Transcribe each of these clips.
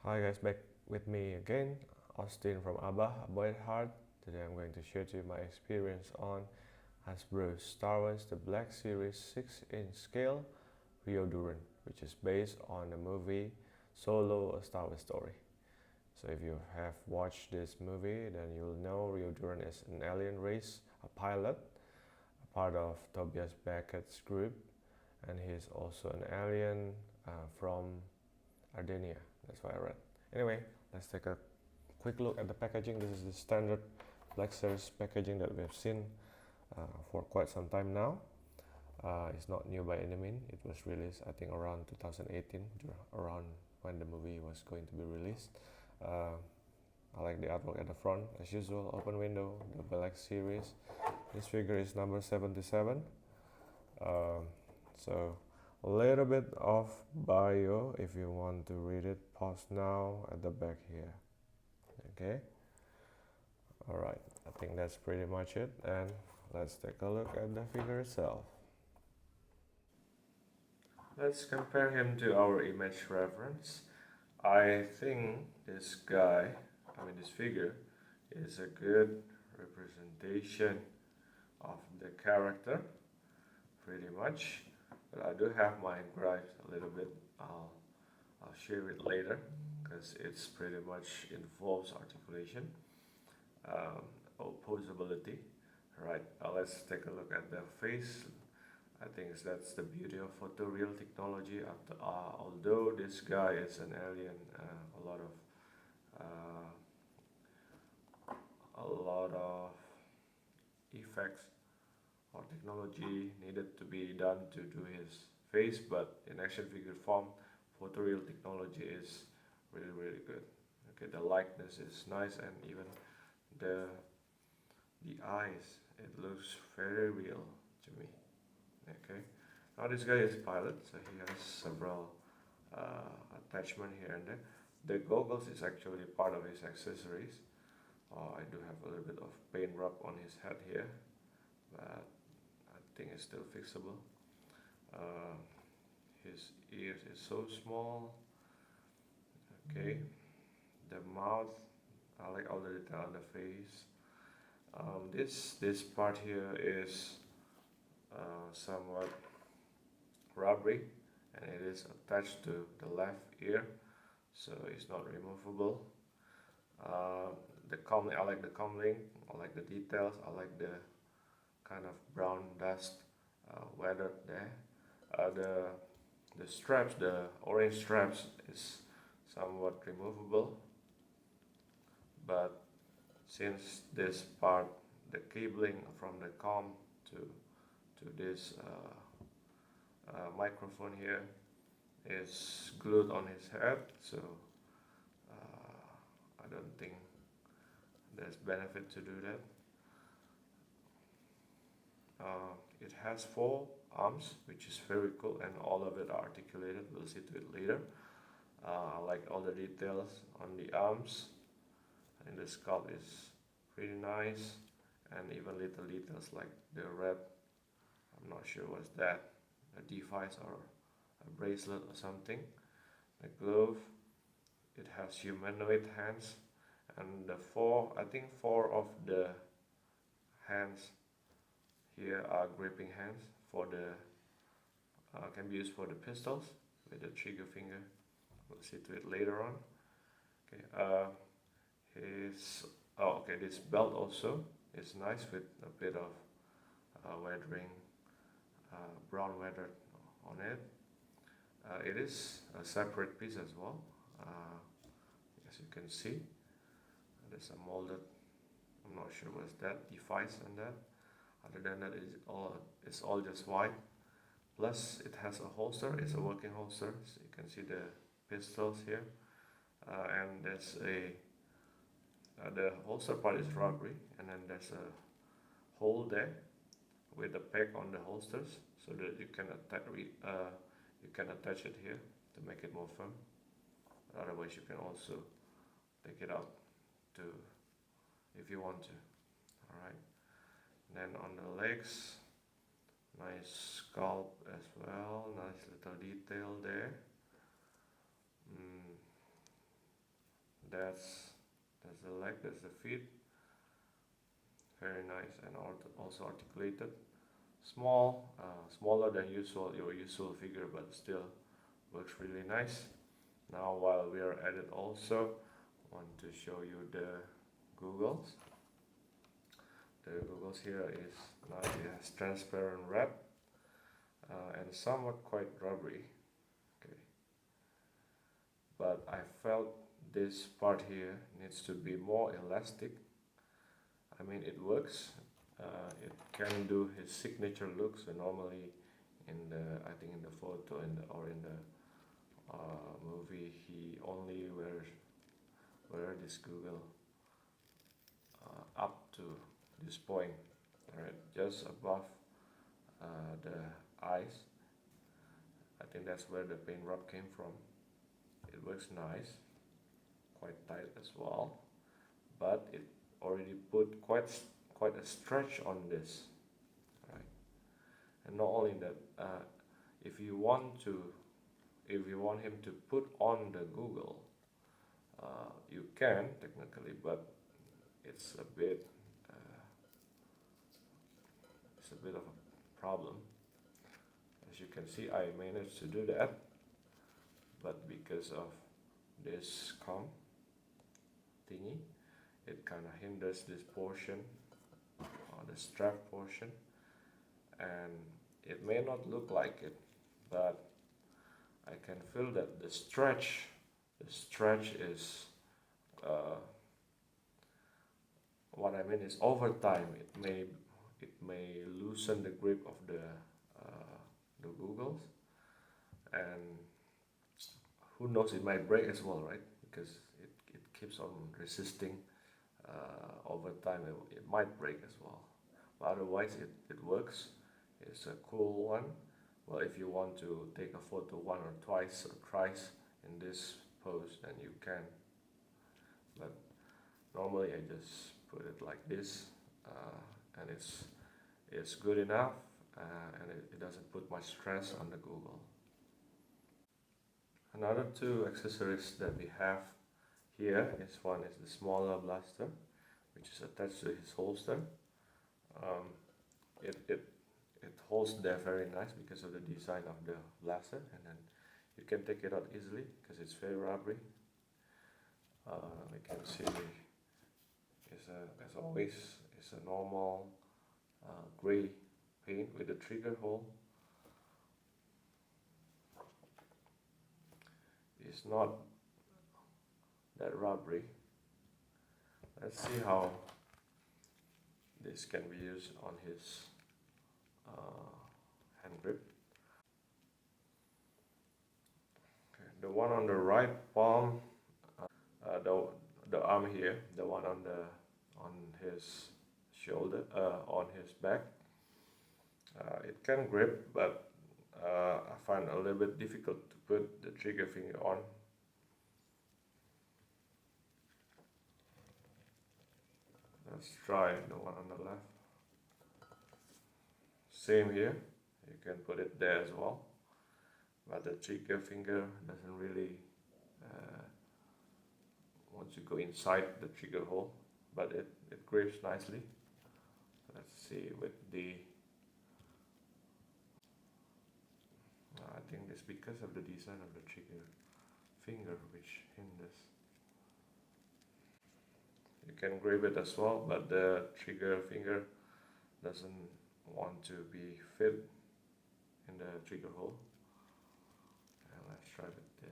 Hi guys, back with me again, Austin from Abba, A Boy at Heart. Today I'm going to share to you my experience on Hasbro's Star Wars The Black Series 6-inch scale Rio Durant, which is based on the movie Solo, A Star Wars Story. So if you have watched this movie, then you'll know Rio Durant is an alien race, a pilot, a part of Tobias Beckett's group, and he's also an alien from Armenia. That's what I read. Anyway, let's take a quick look at the packaging. This is the standard Black Series packaging that we have seen for quite some time now. It's not new by any means. It was released, I think, around 2018, around when the movie was going to be released. I like the artwork at the front, as usual. Open window, the Black Series. This figure is number 77. So a little bit of bio. If you want to read it, pause now at the back here. Okay. All right. I think that's pretty much it. And let's take a look at the figure itself. Let's compare him to our image reference. I think this this figure, is a good representation of the character, pretty much. But I do have my gripes a little bit. I'll share it later because it's pretty much involves articulation, opposability. Right. Let's take a look at the face. I think that's the beauty of photoreal technology. Although this guy is an alien, a lot of effects or technology needed to be done to do his face, but in action figure form, photoreal technology is really good. Okay, the likeness is nice, and even the eyes, it looks very real to me. Okay, now this guy is pilot, so he has several attachment here and there. The goggles is actually part of his accessories. I do have a little bit of paint rub on his head here, but I think it's still fixable. His ears is so small. Okay, the mouth, I like all the detail on the face. This part here is somewhat rubbery, and it is attached to the left ear, so it's not removable. The comlink, I like the comlink, I like the details, I like the kind of brown dust weathered there. The straps, the orange straps, is somewhat removable, but since this part, the cabling from the com to this microphone here is glued on his head, so I don't think there's benefit to do that. It has 4 arms, which is very cool, and all of it are articulated. We'll see to it later. I like all the details on the arms, and the sculpt is pretty nice, and even little details like the red, I'm not sure what's that, a device or a bracelet or something. The glove, it has humanoid hands, and I think 4 of the hands here are gripping hands for the can be used for the pistols with the trigger finger. We'll see to it later on. Okay, this belt also is nice with a bit of weathering, brown weather on it. It is a separate piece as well. As you can see, there's a molded, I'm not sure what's that, device on that. Other than that, it's all just white. Plus, it has a holster. It's a working holster. So you can see the pistols here, and there's the holster part is rubbery, and then there's a hole there with a peg on the holsters, so that you can attach it here to make it more firm. Otherwise, you can also take it out to if you want to. All right. Then on the legs, nice sculpt as well, nice little detail there. that's the leg, that's the feet. Very nice, and also articulated. Small, smaller than your usual figure, but still works really nice. Now while we are at it, also want to show you the googles. The googles here is now it has transparent wrap and somewhat quite rubbery. Okay, but I felt this part here needs to be more elastic. I mean, it works. It can do his signature looks. So normally, I think in the photo or in the movie, he only wear this Google up to this point, right, just above the eyes. I think that's where the paint rub came from. It works nice, quite tight as well, but it already put quite a stretch on this, right? And not only that, if you want him to put on the Google, you can technically, but it's a bit of a problem. As you can see, I managed to do that, but because of this comb thingy, it kind of hinders this portion, or the strap portion, and it may not look like it, but I can feel that the stretch is what I mean is over time it may loosen the grip of the googles, and who knows, it might break as well, right? Because it keeps on resisting. Over time it might break as well, but otherwise it works. It's a cool one. Well, if you want to take a photo one or twice or thrice in this pose, then you can, but normally I just put it like this, and it's good enough, and it doesn't put much stress on the Google. Another two accessories that we have here is one is the smaller blaster, which is attached to his holster. It holds there very nice because of the design of the blaster, and then you can take it out easily because it's very rubbery. We can see as always, it's a normal gray paint with a trigger hole. It's not that rubbery. Let's see how this can be used on his hand grip. Okay, the one on the right palm, the arm here, the one on his shoulder, on his back, it can grip, but I find a little bit difficult to put the trigger finger on. Let's try the one on the left. Same here, you can put it there as well, but the trigger finger doesn't really want to go inside the trigger hole, but it grips nicely. Let's see with the I think it's because of the design of the trigger finger which hinders. You can grip it as well, but the trigger finger doesn't want to be fit in the trigger hole. And let's try with the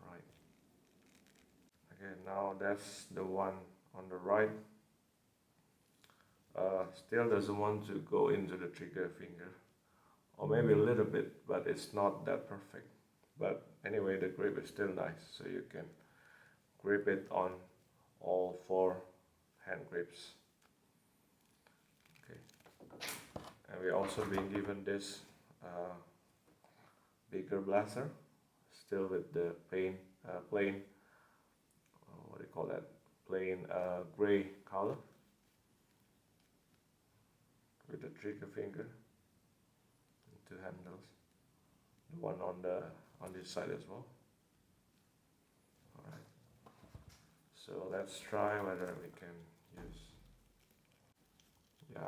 right. Okay, now that's the one on the right. Still doesn't want to go into the trigger finger, or maybe a little bit, but it's not that perfect. But anyway, the grip is still nice, so you can grip it on all four hand grips. Okay, and we also been given this bigger blaster, still with the plain what do you call that, plain gray color, with the trigger finger and two handles, the one on this side as well. Alright, So let's try whether we can use. Yeah,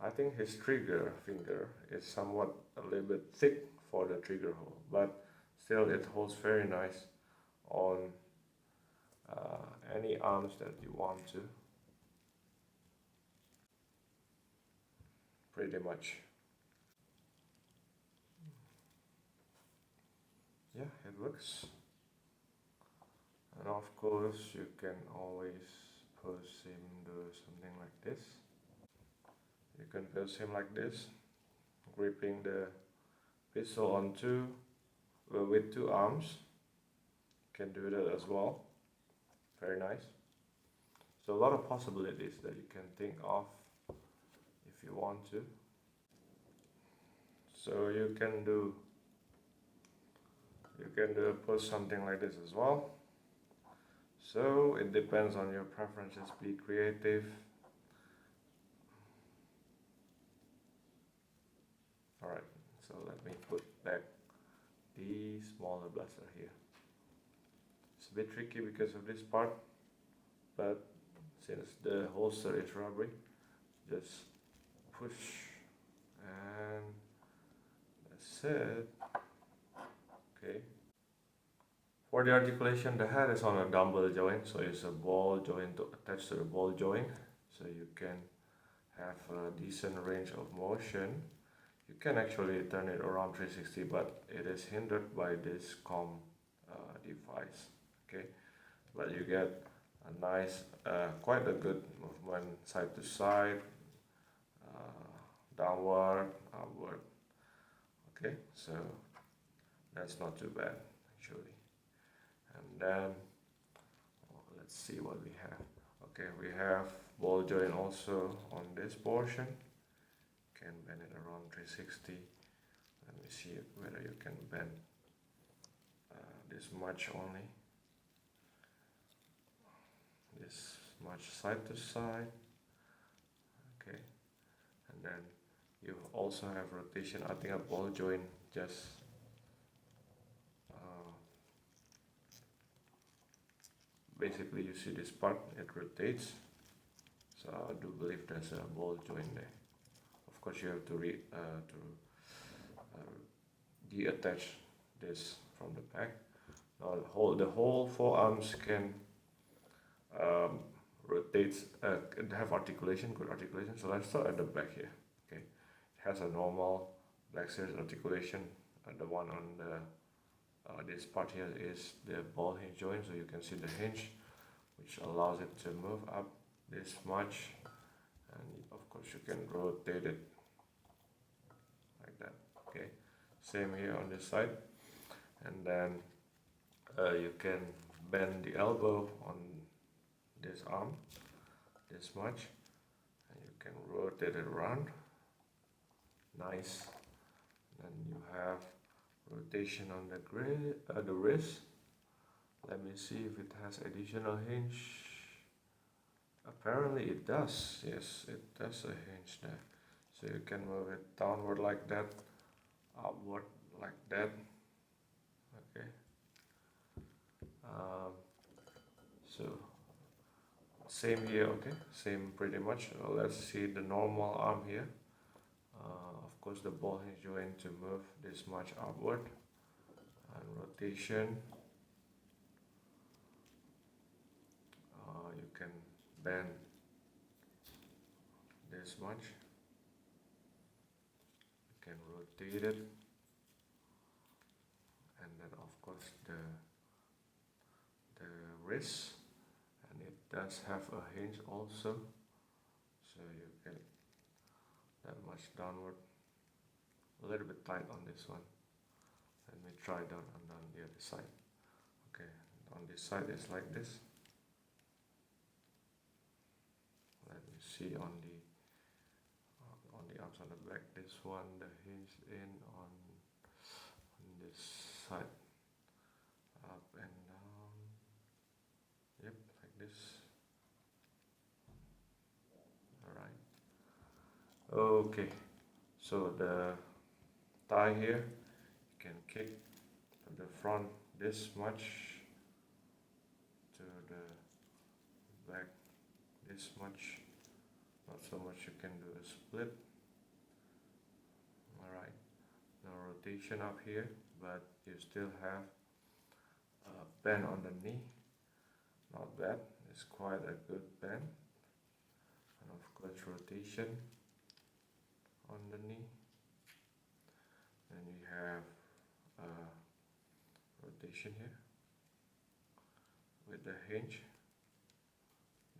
I think his trigger finger is somewhat a little bit thick for the trigger hole, but still it holds very nice on any arms that you want to. Pretty much. Yeah, it works. And of course you can always pose him do something like this. You can pose him like this, gripping the pistol on with two arms. You can do that as well. Very nice. So a lot of possibilities that you can think of if you want to. So you can do post something like this as well. So it depends on your preferences. Be creative. Alright, so let me put back the smaller blaster here. It's a bit tricky because of this part, but since the holster is rubbery, just push and that's it. Okay. For the articulation, the head is on a dumbbell joint, so it's a ball joint attached to the ball joint, so you can have a decent range of motion. You can actually turn it around 360, but it is hindered by this COM device. Okay, but you get a nice, quite a good movement side to side, downward, upward. Okay, so that's not too bad actually. And then let's see what we have. Okay, we have ball joint also on this portion. Can bend it around 360. Let me see whether you can bend this much only. This much side to side. Okay, and then you also have rotation. I think a ball joint just basically you see this part, it rotates. So I do believe there's a ball joint there. Of course, you have to deattach this from the back. Now the whole forearms can rotate, have articulation, good articulation. So let's start at the back here. Okay, it has a normal Black Series articulation. The one on the this part here is the ball hinge joint, so you can see the hinge, which allows it to move up this much, and of course you can rotate it like that. Okay, same here on this side, and then you can bend the elbow on this arm this much, and you can rotate it around. Nice. Then you have rotation on the wrist. Let me see if it has additional hinge. Apparently it does. Yes, it does a hinge there. So you can move it downward like that, upward like that. Okay. So same here. Okay, same pretty much. Let's see the normal arm here. Of course, the ball hinge joint to move this much upward, and rotation. You can bend this much. You can rotate it, and then of course the wrist, and it does have a hinge also, so you get that much downward. A little bit tight on this one. Let me try down and on the other side. Okay, on this side it's like this. Let me see on the arms on the back. This one, the hinge in on this side, up and down. Yep, like this. All right. Okay, so the thigh here, you can kick to the front this much, back this much, not so much you can do a split. Alright, no rotation up here, but you still have a bend on the knee. Not bad, it's quite a good bend. And of course rotation on the knee. Then you have rotation here with the hinge,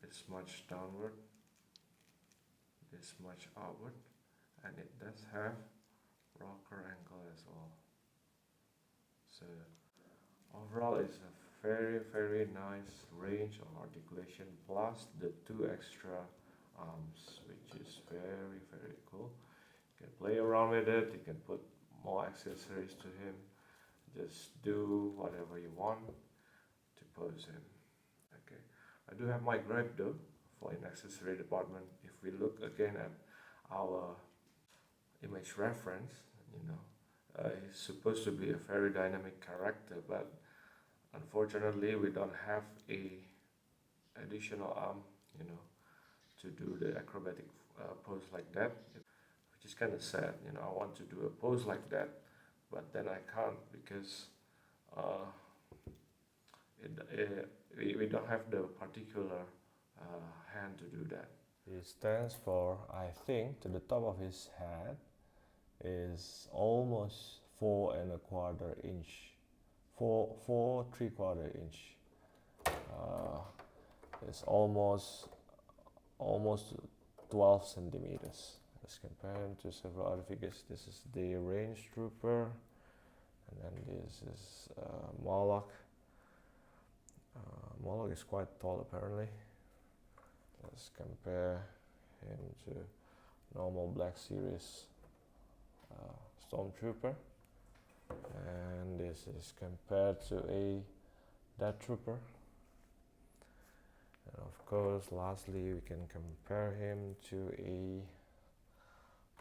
this much downward, this much outward, and it does have rocker angle as well. So overall it's a very nice range of articulation, plus the 2 extra arms, which is very cool. You can play around with it, you can put more accessories to him, just do whatever you want to pose him. Okay, I do have my gripe though for an accessory department. If we look again at our image reference, you know, he's supposed to be a very dynamic character, but unfortunately we don't have a additional arm, you know, to do the acrobatic pose like that, which is kind of sad. You know, I want to do a pose like that, but then I can't because we don't have the particular hand to do that. It stands for, I think, to the top of his head is almost 4¼ inch, 4¾ inch. It's almost 12 centimeters. Let's compare him to several other figures. This is the Range Trooper, and then this is Moloch. Moloch is quite tall apparently. Let's compare him to normal Black Series Stormtrooper, and this is compared to a Death Trooper. And of course, lastly, we can compare him to a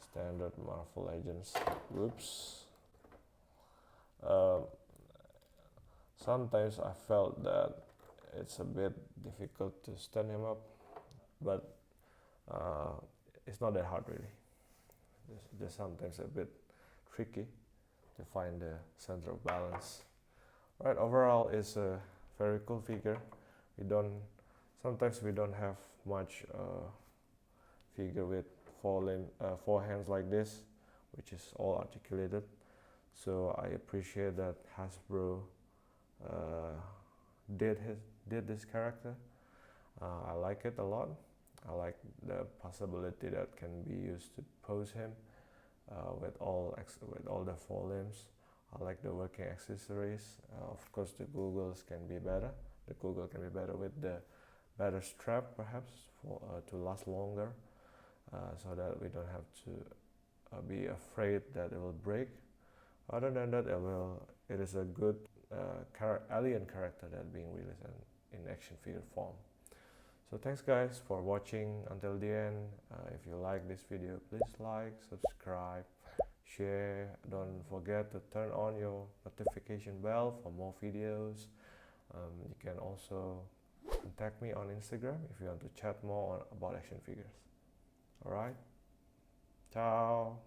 standard Marvel Legends. Whoops. Sometimes I felt that it's a bit difficult to stand him up, but it's not that hard really. It's just sometimes a bit tricky to find the center of balance. Right, overall it's a very cool figure. Sometimes we don't have much figure with 4 hands like this, which is all articulated. So I appreciate that Hasbro did this character. I like it a lot. I like the possibility that can be used to pose him with all the 4 limbs. I like the working accessories. Of course, the goggles can be better. The goggle can be better with the better strap, perhaps, for to last longer, so that we don't have to be afraid that it will break. Other than that, it is a good alien character that being released in action figure form. So thanks guys for watching until the end. If you like this video, please like, subscribe, share. Don't forget to turn on your notification bell for more videos. You can also contact me on Instagram if you want to chat more about action figures. Alright, ciao.